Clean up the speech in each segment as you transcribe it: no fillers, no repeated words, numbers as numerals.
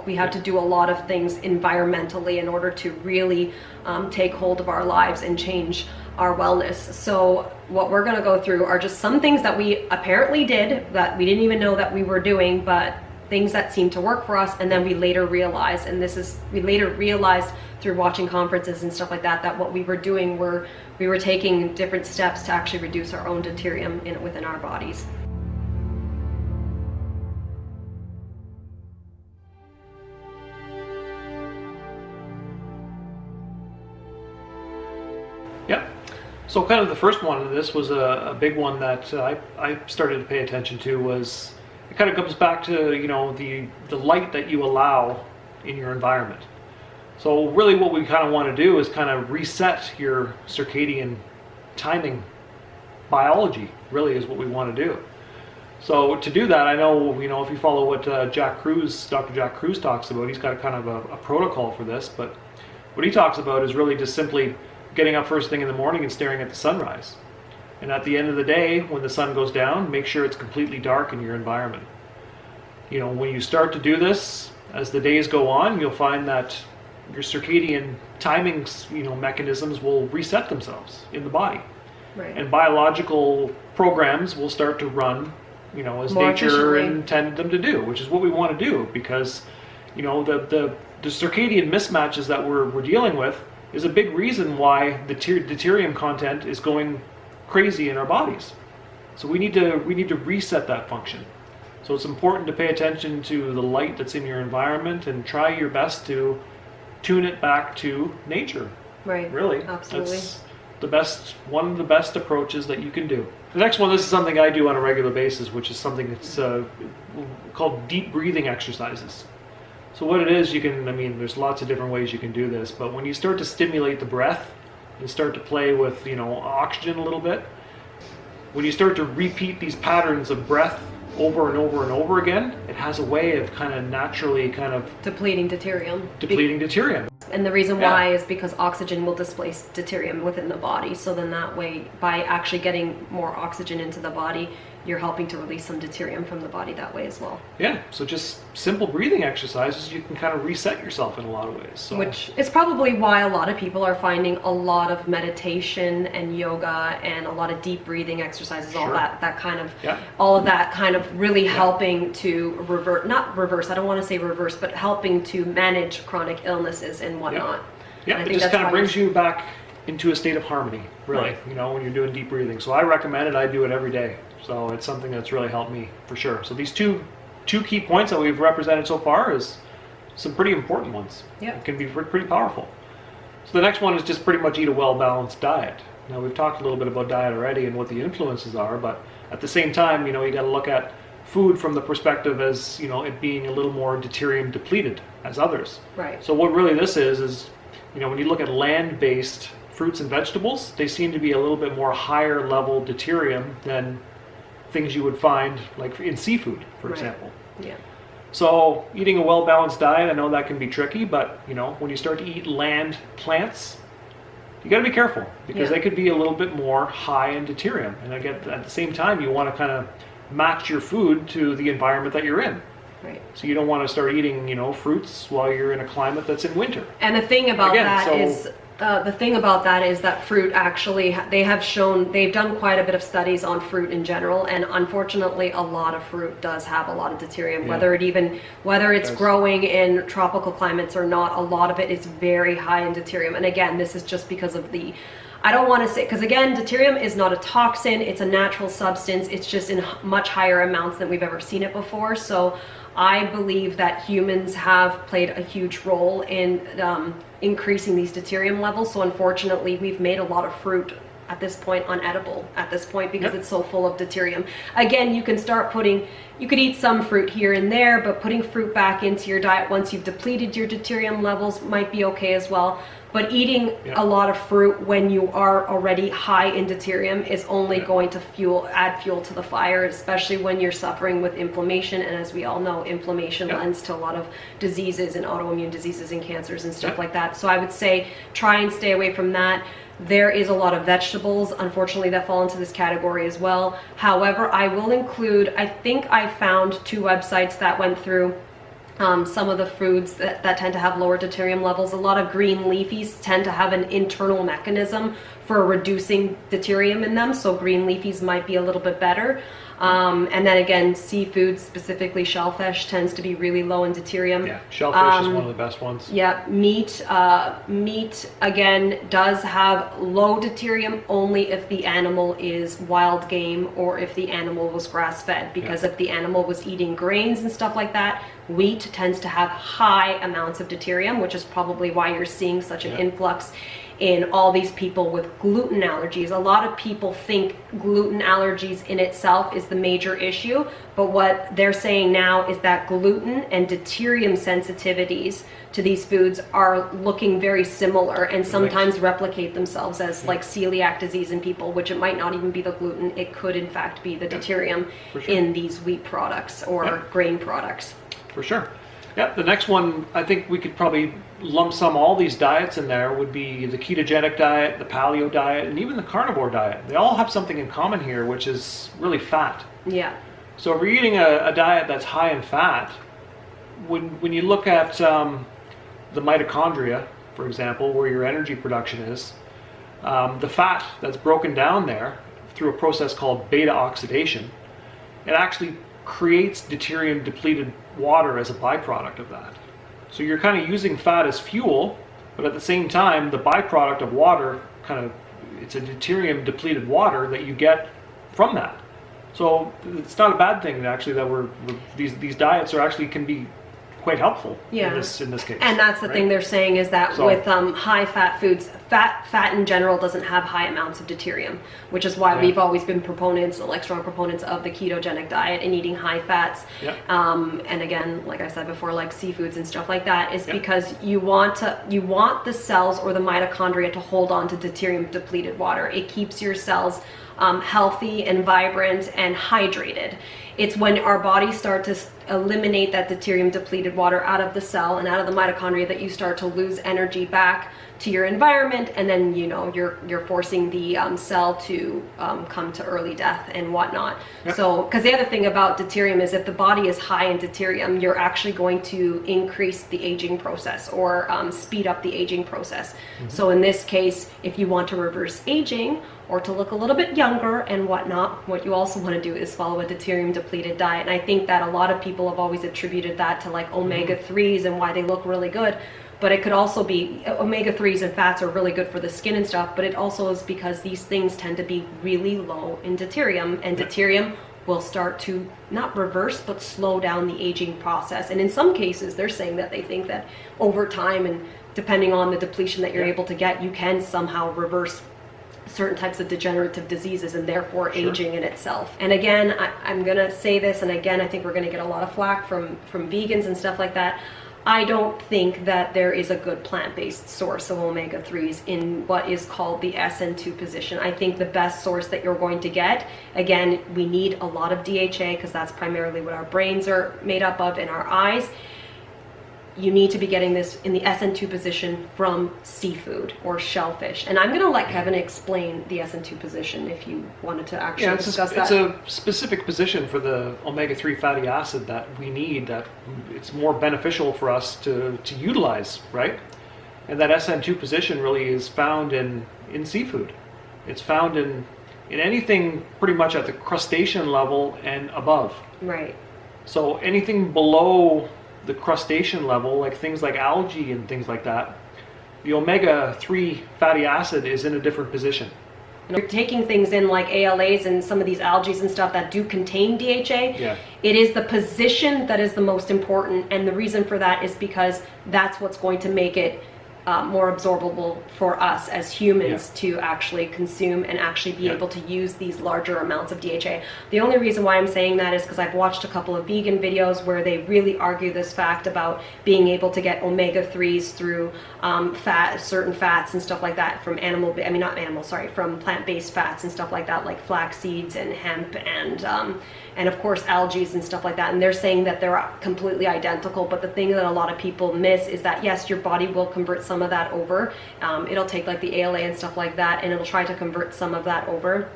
We had to do a lot of things environmentally in order to really take hold of our lives and change our wellness. So what we're going to go through are just some things that we apparently did that we didn't even know that we were doing, but things that seemed to work for us, and then we later realized, we later realized through watching conferences and stuff like that, that what we were doing we were taking different steps to actually reduce our own deuterium within our bodies. Yeah. So kind of the first one of this was a big one that I started to pay attention to. Was it kind of comes back to, you know, the light that you allow in your environment. So really what we kind of want to do is kind of reset your circadian timing biology, really is what we want to do. So to do that, I know, you know, if you follow what Dr. Jack Kruse talks about, he's got a kind of a protocol for this, but what he talks about is really just simply getting up first thing in the morning and staring at the sunrise. And at the end of the day, when the sun goes down, make sure it's completely dark in your environment. You know, when you start to do this, as the days go on, you'll find that your circadian timing, you know, mechanisms will reset themselves in the body. Right. And biological programs will start to run, you know, as more nature efficiently intended them to do, which is what we want to do, because, you know, the circadian mismatches that we're dealing with is a big reason why the deuterium content is going crazy in our bodies. So we need to reset that function. So it's important to pay attention to the light that's in your environment and try your best to tune it back to nature. Right. Really. Absolutely. That's one of the best approaches that you can do. The next one, this is something I do on a regular basis, which is something that's called deep breathing exercises. So what it is, there's lots of different ways you can do this, but when you start to stimulate the breath and start to play with, you know, oxygen a little bit, when you start to repeat these patterns of breath over and over and over again, it has a way of kind of naturally depleting deuterium. And the reason why is because oxygen will displace deuterium within the body. So then that way, by actually getting more oxygen into the body, you're helping to release some deuterium from the body that way as well. Yeah, so just simple breathing exercises, you can kind of reset yourself in a lot of ways. So. Which is probably why a lot of people are finding a lot of meditation and yoga and a lot of deep breathing exercises, sure. all that kind of, all of that kind of really helping to but helping to manage chronic illnesses and whatnot. Yeah, it just kind of brings you back into a state of harmony, really, right. You know, when you're doing deep breathing. So I recommend it, I do it every day. So it's something that's really helped me for sure. So these two key points that we've represented so far is some pretty important ones. Yeah. It can be pretty powerful. So the next one is just pretty much eat a well-balanced diet. Now we've talked a little bit about diet already and what the influences are, but at the same time, you know, you got to look at food from the perspective as, you know, it being a little more deuterium depleted as others. Right. So what really this is, you know, when you look at land-based fruits and vegetables, they seem to be a little bit more higher level deuterium than things you would find like in seafood, for example. Yeah. So eating a well-balanced diet, I know that can be tricky, but you know, when you start to eat land plants, you got to be careful because they could be a little bit more high in deuterium. And again, at the same time, you want to kind of match your food to the environment that you're in. Right. So you don't want to start eating, you know, fruits while you're in a climate that's in winter. And the thing about that is that fruit actually, they've done quite a bit of studies on fruit in general, and unfortunately a lot of fruit does have a lot of deuterium, whether it's growing in tropical climates or not. A lot of it is very high in deuterium. And again, this is just because of I don't want to say, because again, deuterium is not a toxin, it's a natural substance, it's just in much higher amounts than we've ever seen it before. So I believe that humans have played a huge role in increasing these deuterium levels. So unfortunately, we've made a lot of fruit at this point unedible at this point because it's so full of deuterium. Again, you could eat some fruit here and there, but putting fruit back into your diet once you've depleted your deuterium levels might be okay as well. But eating a lot of fruit when you are already high in deuterium is only going to add fuel to the fire, especially when you're suffering with inflammation. And as we all know, inflammation lends to a lot of diseases and autoimmune diseases and cancers and stuff like that. So I would say try and stay away from that. There is a lot of vegetables, unfortunately, that fall into this category as well. However, I will include, I think I found 2 websites that went through Some of the foods that tend to have lower deuterium levels, a lot of green leafies tend to have an internal mechanism for reducing deuterium in them, so green leafies might be a little bit better. And then again, seafood, specifically shellfish, tends to be really low in deuterium. Yeah, shellfish is one of the best ones. Yeah, meat again does have low deuterium only if the animal is wild game or if the animal was grass fed, because if the animal was eating grains and stuff like that, wheat tends to have high amounts of deuterium, which is probably why you're seeing such an influx in all these people with gluten allergies. A lot of people think gluten allergies in itself is the major issue, but what they're saying now is that gluten and deuterium sensitivities to these foods are looking very similar and sometimes replicate themselves as like celiac disease in people, which it might not even be the gluten, it could in fact be the deuterium in these wheat products or grain products. For sure. Yeah, the next one, I think we could probably lump sum all these diets in there, would be the ketogenic diet, the paleo diet, and even the carnivore diet. They all have something in common here, which is really fat. Yeah. So if we're eating a diet that's high in fat, when you look at the mitochondria, for example, where your energy production is, the fat that's broken down there through a process called beta oxidation, it actually creates deuterium depleted water as a byproduct of that. So you're kind of using fat as fuel, but at the same time, the byproduct of water it's a deuterium depleted water that you get from that. So it's not a bad thing actually that these diets are actually can be quite helpful in this case. And that's the thing they're saying is that with high fat foods, fat in general doesn't have high amounts of deuterium, which is why we've always been strong proponents of the ketogenic diet and eating high fats. And again, like I said before, like seafoods and stuff like that, is because you want the cells or the mitochondria to hold on to deuterium depleted water. It keeps your cells healthy and vibrant and hydrated. It's when our bodies start to eliminate that deuterium depleted water out of the cell and out of the mitochondria that you start to lose energy back to your environment, and then you're forcing the cell to come to early death and whatnot. So because the other thing about deuterium is if the body is high in deuterium, you're actually going to increase the aging process or speed up the aging process. So in this case, if you want to reverse aging or to look a little bit younger and whatnot, what you also want to do is follow a deuterium depleted diet. And I think that a lot of people have always attributed that to like omega-3s and why they look really good. But it could also be omega-3s and fats are really good for the skin and stuff, but it also is because these things tend to be really low in deuterium, and deuterium will start to not reverse but slow down the aging process. And in some cases they're saying that they think that over time and depending on the depletion that you're able to get, you can somehow reverse certain types of degenerative diseases and therefore aging in itself. And again, I'm gonna say this, and again I think we're gonna get a lot of flack from vegans and stuff like that. I don't think that there is a good plant-based source of omega-3s in what is called the SN2 position. I think the best source that you're going to get, again, we need a lot of DHA because that's primarily what our brains are made up of and our eyes. You need to be getting this in the SN2 position from seafood or shellfish. And I'm going to let Kevin explain the SN2 position if you wanted to actually discuss that. It's a specific position for the omega-3 fatty acid that we need, that it's more beneficial for us to utilize, right? And that SN2 position really is found in seafood. It's found in anything pretty much at the crustacean level and above. Right. So anything below the crustacean level, like things like algae and things like that, the omega-3 fatty acid is in a different position. You're taking things in like ALAs and some of these algae and stuff that do contain DHA. It is the position that is the most important, and the reason for that is because that's what's going to make it more absorbable for us as humans to actually consume and actually be able to use these larger amounts of DHA. The only reason why I'm saying that is because I've watched a couple of vegan videos where they really argue this fact about being able to get omega-3s through certain fats and stuff like that from from plant-based fats and stuff like that, like flax seeds and hemp and of course algae and stuff like that. And they're saying that they're completely identical, but the thing that a lot of people miss is that yes, your body will convert some of that over. It'll take like the ALA and stuff like that and it'll try to convert some of that over,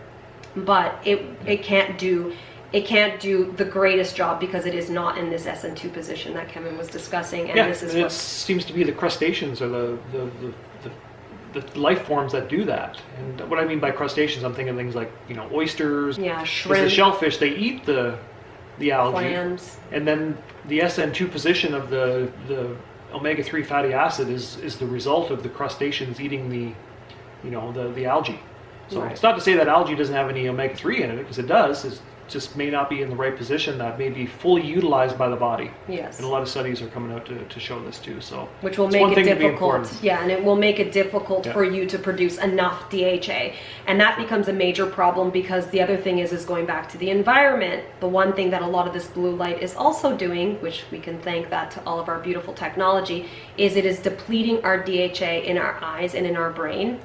but it can't do it can't do the greatest job because it is not in this SN2 position that Kevin was discussing. And Yeah, this is and it what seems to be the crustaceans or the life forms that do that. And what I mean by crustaceans, I'm thinking things like, you know, oysters. Yeah, 'Cause shrimp. the shellfish, they eat the algae. Clams. And then the SN2 position of the omega-3 fatty acid is the result of the crustaceans eating the algae. So Right. it's not to say that algae doesn't have any omega-3 in it, because it does. It just may not be in the right position that may be fully utilized by the body. Yes. And a lot of studies are coming out to show this too. So Which will it's make one it thing to be difficult. important. Yeah, and it will make it difficult Yeah. for you to produce enough DHA. And that becomes a major problem because the other thing is going back to the environment. The one thing that a lot of this blue light is also doing, which we can thank that to all of our beautiful technology, is it is depleting our DHA in our eyes and in our brain.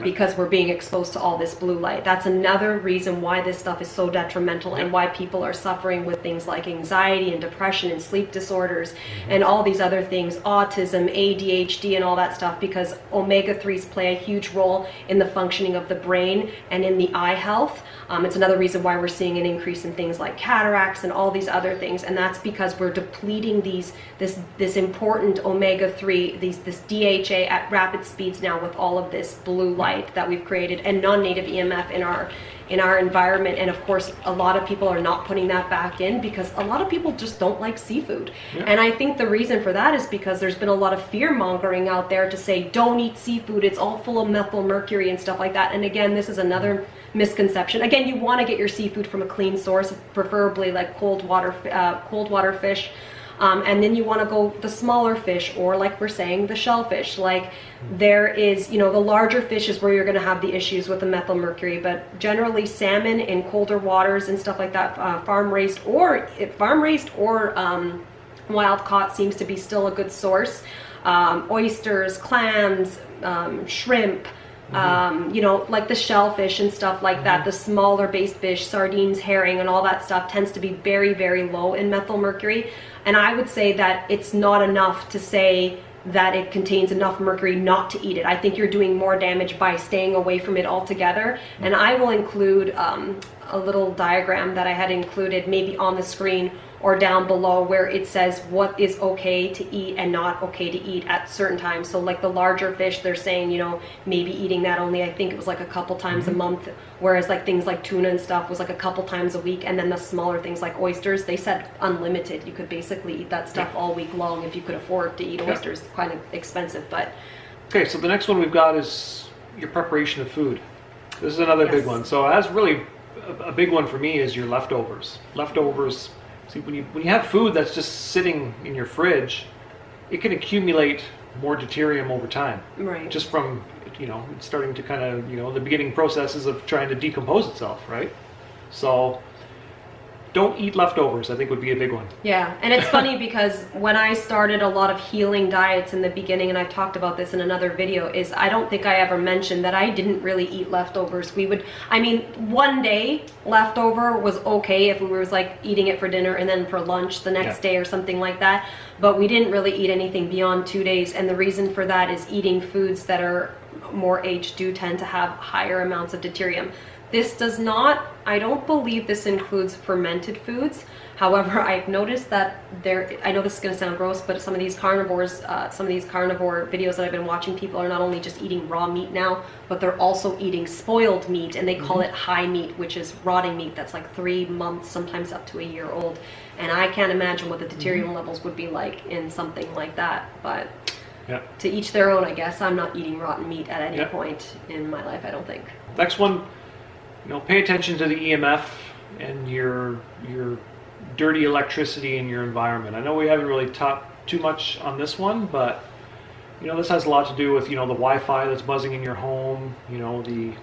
Because we're being exposed to all this blue light. That's another reason why this stuff is so detrimental and why people are suffering with things like anxiety and depression and sleep disorders and all these other things, autism, ADHD and all that stuff, because omega-3s play a huge role in the functioning of the brain and in the eye health. It's another reason why we're seeing an increase in things like cataracts and all these other things, and that's because we're depleting this important omega-3, this DHA at rapid speeds now with all of this blue light that we've created and non-native EMF in our environment. And of course, a lot of people are not putting that back in because a lot of people just don't like seafood. Yeah. And I think the reason for that is because there's been a lot of fear mongering out there to say, don't eat seafood, it's all full of methyl mercury and stuff like that. And again, this is another misconception. Again, you want to get your seafood from a clean source, preferably like cold water fish. And then you want to go the smaller fish, or like we're saying, the shellfish. Like there is, the larger fish is where you're going to have the issues with the methyl mercury, but generally salmon in colder waters and stuff like that, farm raised or wild caught seems to be still a good source. Oysters, clams, shrimp, like the shellfish and stuff like that, the smaller based fish, sardines, herring, and all that stuff tends to be very, very low in methyl mercury. And I would say that it's not enough to say that it contains enough mercury not to eat it. I think you're doing more damage by staying away from it altogether. And I will include a little diagram that I had included maybe on the screen or down below where it says what is okay to eat and not okay to eat at certain times. So like the larger fish, they're saying, maybe eating that only, I think it was like a couple times a month, whereas like things like tuna and stuff was like a couple times a week. And then the smaller things like oysters, they said unlimited. You could basically eat that stuff all week long if you could afford to eat oysters. Quite expensive, but. Okay, so the next one we've got is your preparation of food. This is another big one. So as really a big one for me is your leftovers. Leftovers. See, when you have food that's just sitting in your fridge, it can accumulate more deuterium over time. Right. Just from, starting to kind of, the beginning processes of trying to decompose itself, right? So don't eat leftovers, I think would be a big one. Yeah, and it's funny because when I started a lot of healing diets in the beginning, and I've talked about this in another video, is I don't think I ever mentioned that I didn't really eat leftovers. One day leftover was okay if we were like eating it for dinner and then for lunch the next day or something like that, but we didn't really eat anything beyond 2 days. And the reason for that is eating foods that are more aged do tend to have higher amounts of deuterium. This does not, I don't believe this includes fermented foods. However, I've noticed that I know this is going to sound gross, but some of these carnivore videos that I've been watching, people are not only just eating raw meat now, but they're also eating spoiled meat, and they call it high meat, which is rotting meat that's like 3 months, sometimes up to a year old. And I can't imagine what the deuterium levels would be like in something like that, but to each their own, I guess. I'm not eating rotten meat at any point in my life, I don't think. Next one. Pay attention to the EMF and your dirty electricity in your environment. I know we haven't really talked too much on this one, but this has a lot to do with the Wi-Fi that's buzzing in your home, the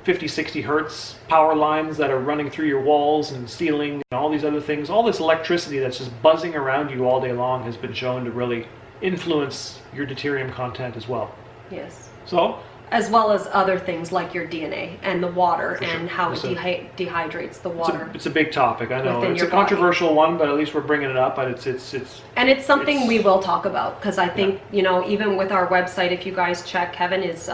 50-60 hertz power lines that are running through your walls and ceiling, and all these other things. All this electricity that's just buzzing around you all day long has been shown to really influence your deuterium content as well. Yes. So as well as other things like your DNA and the water For sure. and how it Listen, dehydrates the water. It's a big topic, I know. Within It's your a controversial one, but at least we're bringing it up. But it's And it's something it's- we will talk about, because I think, you know, even with our website, if you guys check, Kevin is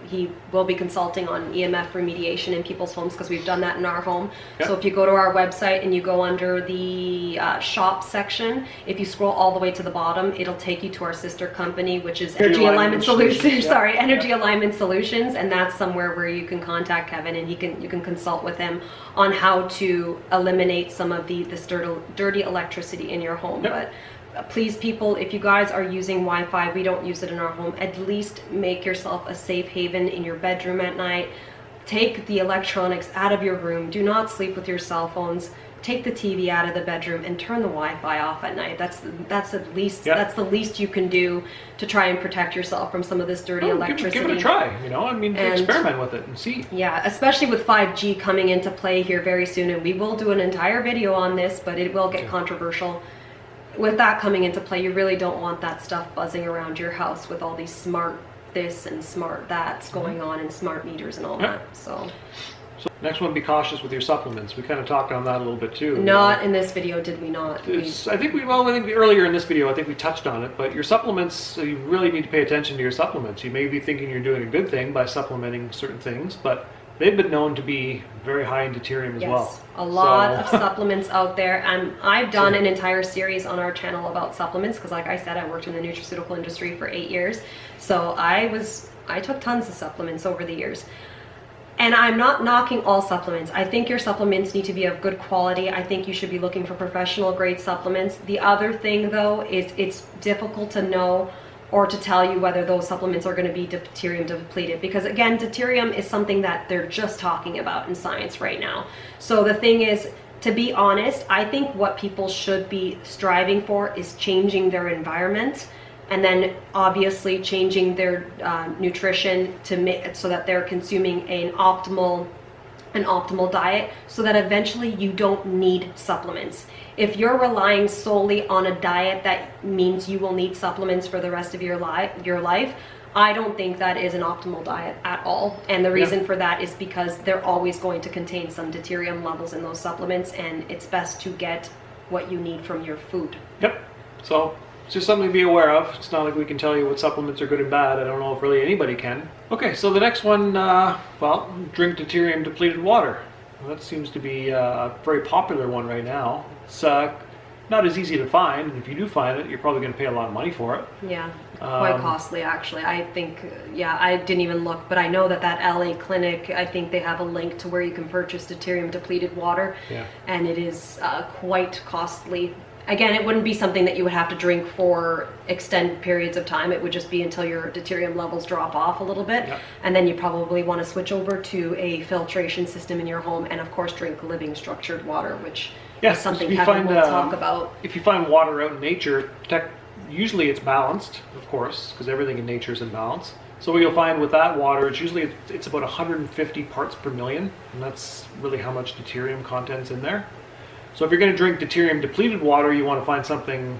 he will be consulting on EMF remediation in people's homes, because we've done that in our home. Yeah. So if you go to our website and you go under the shop section, if you scroll all the way to the bottom, it'll take you to our sister company, which is Energy Alignment Solutions. Yeah. Sorry, Energy Alignment Solutions, and that's somewhere where you can contact Kevin and you can consult with him on how to eliminate some of this dirty electricity in your home. Yep. But please, people, if you guys are using Wi-Fi, we don't use it in our home, at least make yourself a safe haven in your bedroom at night. Take the electronics out of your room. Do not sleep with your cell phones. Take the TV out of the bedroom and turn the Wi-Fi off at night. That's at least that's the least you can do to try and protect yourself from some of this dirty electricity. Give it a try, you know. I mean, experiment with it and see. Yeah, especially with 5G coming into play here very soon, and we will do an entire video on this, but it will get controversial. With that coming into play, you really don't want that stuff buzzing around your house with all these smart this and smart that's going on, and smart meters and all that. So next one, be cautious with your supplements. We kind of talked on that a little bit too. Not in this video, did we not? I think earlier in this video, I think we touched on it, but your supplements, you really need to pay attention to your supplements. You may be thinking you're doing a good thing by supplementing certain things, but they've been known to be very high in deuterium as well. Yes, a lot of supplements out there, and I've done an entire series on our channel about supplements, because like I said, I worked in the nutraceutical industry for 8 years, so I took tons of supplements over the years. And I'm not knocking all supplements. I think your supplements need to be of good quality. I think you should be looking for professional grade supplements. The other thing though is it's difficult to know or to tell you whether those supplements are going to be deuterium depleted, because again, deuterium is something that they're just talking about in science right now. So the thing is, to be honest, I think what people should be striving for is changing their environment, and then obviously changing their nutrition so that they're consuming an optimal diet, so that eventually you don't need supplements. If you're relying solely on a diet that means you will need supplements for the rest of your life, I don't think that is an optimal diet at all. And the reason for that is because they're always going to contain some deuterium levels in those supplements, and it's best to get what you need from your food. Yep. So it's just something to be aware of. It's not like we can tell you what supplements are good and bad. I don't know if really anybody can. Okay, so the next one, drink deuterium depleted water. Well, that seems to be a very popular one right now. It's not as easy to find, and if you do find it, you're probably going to pay a lot of money for it. Yeah, quite costly actually. I think, I didn't even look, but I know that LA clinic, I think they have a link to where you can purchase deuterium depleted water, and it is quite costly. Again, it wouldn't be something that you would have to drink for extended periods of time. It would just be until your deuterium levels drop off a little bit. Yep. And then you probably want to switch over to a filtration system in your home, and of course drink living structured water, which is something Kevin will talk about. If you find water out in nature, usually it's balanced, of course, because everything in nature is in balance. So what you'll find with that water, it's about 150 parts per million, and that's really how much deuterium content's in there. So if you're going to drink deuterium depleted water, you want to find something,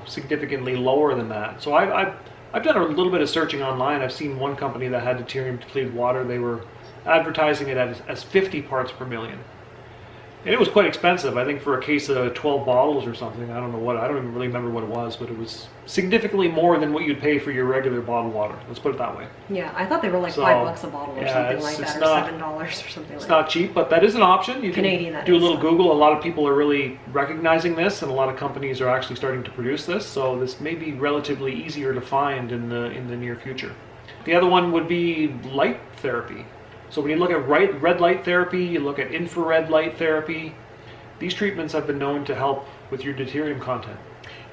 significantly lower than that. So I've done a little bit of searching online. I've seen one company that had deuterium depleted water. They were advertising it as 50 parts per million. And it was quite expensive. I think for a case of 12 bottles or something. I don't even really remember what it was, but it was significantly more than what you'd pay for your regular bottled water. Let's put it that way. Yeah, I thought they were like $5 a bottle or something like that, or $7 or something like that. It's not cheap, but that is an option. You Canadian, can do a little Google. A lot of people are really recognizing this, and a lot of companies are actually starting to produce this. So this may be relatively easier to find in the near future. The other one would be light therapy. So when you look at red light therapy, you look at infrared light therapy, these treatments have been known to help with your deuterium content.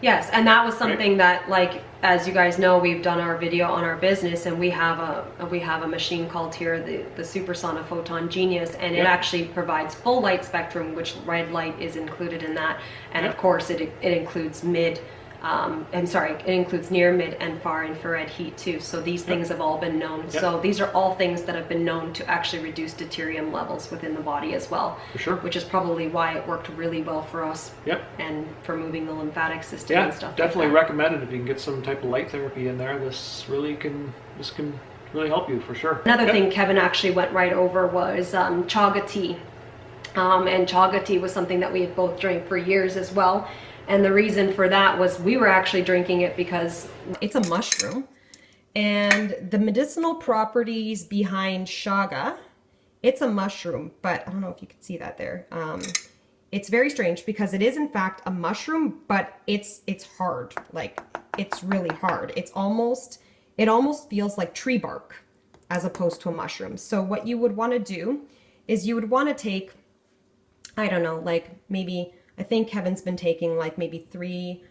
Yes, and that was something that, like, as you guys know, we've done our video on our business, and we have a machine called here the Supersonic Photon Genius, and it actually provides full light spectrum, which red light is included in that, and of course it includes it includes near, mid, and far infrared heat too. So these things have all been known. So these are all things that have been known to actually reduce deuterium levels within the body as well. For sure. Which is probably why it worked really well for us. And for moving the lymphatic system and stuff. Definitely recommended if you can get some type of light therapy in there. This can really help you for sure. Another thing Kevin actually went right over was Chaga tea. And Chaga tea was something that we had both drank for years as well. And the reason for that was we were actually drinking it because it's a mushroom. And the medicinal properties behind Chaga, it's a mushroom, but I don't know if you can see that there. It's very strange because it is in fact a mushroom, but it's hard. Like, it's really hard. It almost feels like tree bark as opposed to a mushroom. So what you would want to do is you would want to take, I don't know, like maybe, I think Kevin's been taking like maybe three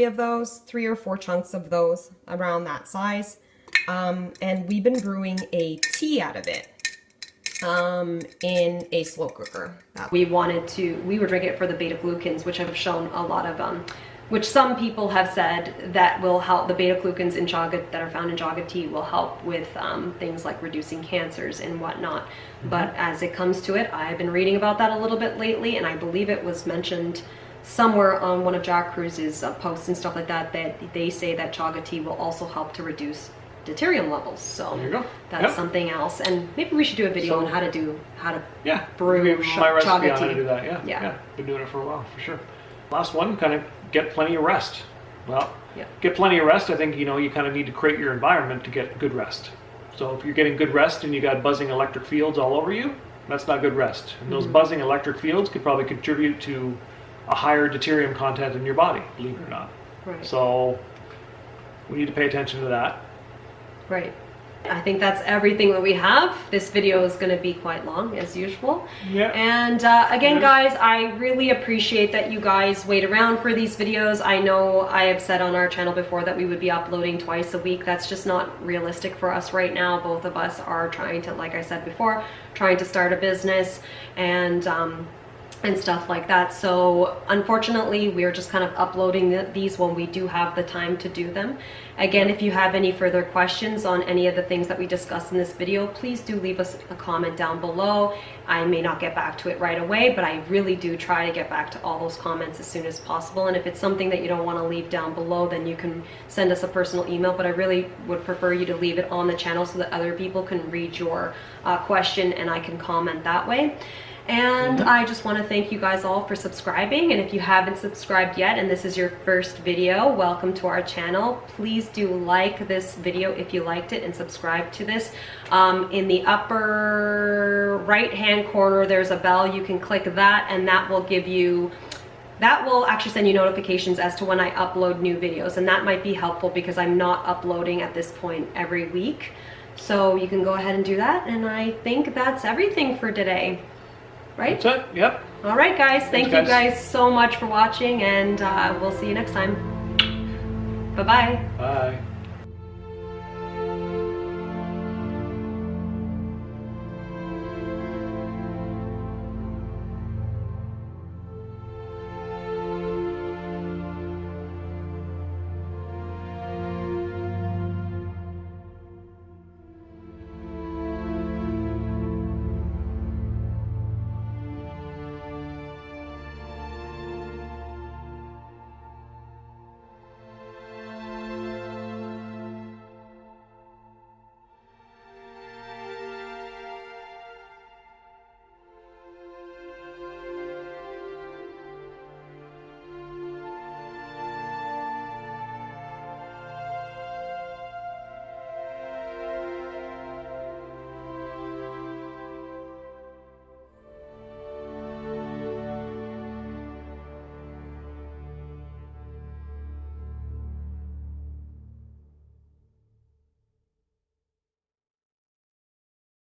of those, 3 or 4 chunks of those around that size. And we've been brewing a tea out of it in a slow cooker. We were drinking it for the beta glucans, which have shown a lot of, which some people have said that will help. The beta glucans in Chaga that are found in Chaga tea will help with things like reducing cancers and whatnot. But as it comes to it, I've been reading about that a little bit lately, and I believe it was mentioned somewhere on one of Jack Cruz's posts and stuff like that, that they say that Chaga tea will also help to reduce deuterium levels. So there you go. That's something else. And maybe we should do a video on how to brew my recipe on Chaga how to tea. do that. Yeah. Been doing it for a while for sure. Last one, kind of get plenty of rest. Well, get plenty of rest. I think, you know, you kind of need to create your environment to get good rest. So if you're getting good rest and you got buzzing electric fields all over you, that's not good rest. And those buzzing electric fields could probably contribute to a higher deuterium content in your body, believe it or not. Right. So we need to pay attention to that. Right. I think that's everything that we have. This video is going to be quite long as usual. Yeah. And again, guys, I really appreciate that you guys wait around for these videos. I know I have said on our channel before that we would be uploading twice a week. That's just not realistic for us right now. Both of us are trying to, like I said before, trying to start a business and stuff like that. So unfortunately, we're just kind of uploading these when we do have the time to do them. Again, if you have any further questions on any of the things that we discussed in this video, please do leave us a comment down below. I may not get back to it right away, but I really do try to get back to all those comments as soon as possible. And if it's something that you don't want to leave down below, then you can send us a personal email, but I really would prefer you to leave it on the channel so that other people can read your question and I can comment that way. And I just want to thank you guys all for subscribing, and if you haven't subscribed yet and this is your first video, welcome to our channel. Please do like this video if you liked it and subscribe to this. In the upper right hand corner there's a bell. You can click that and that will actually send you notifications as to when I upload new videos, and that might be helpful because I'm not uploading at this point every week. So you can go ahead and do that, and I think that's everything for today. Right? That's it. Yep. All right, guys. Thank you guys so much for watching, and we'll see you next time. Bye-bye. Bye.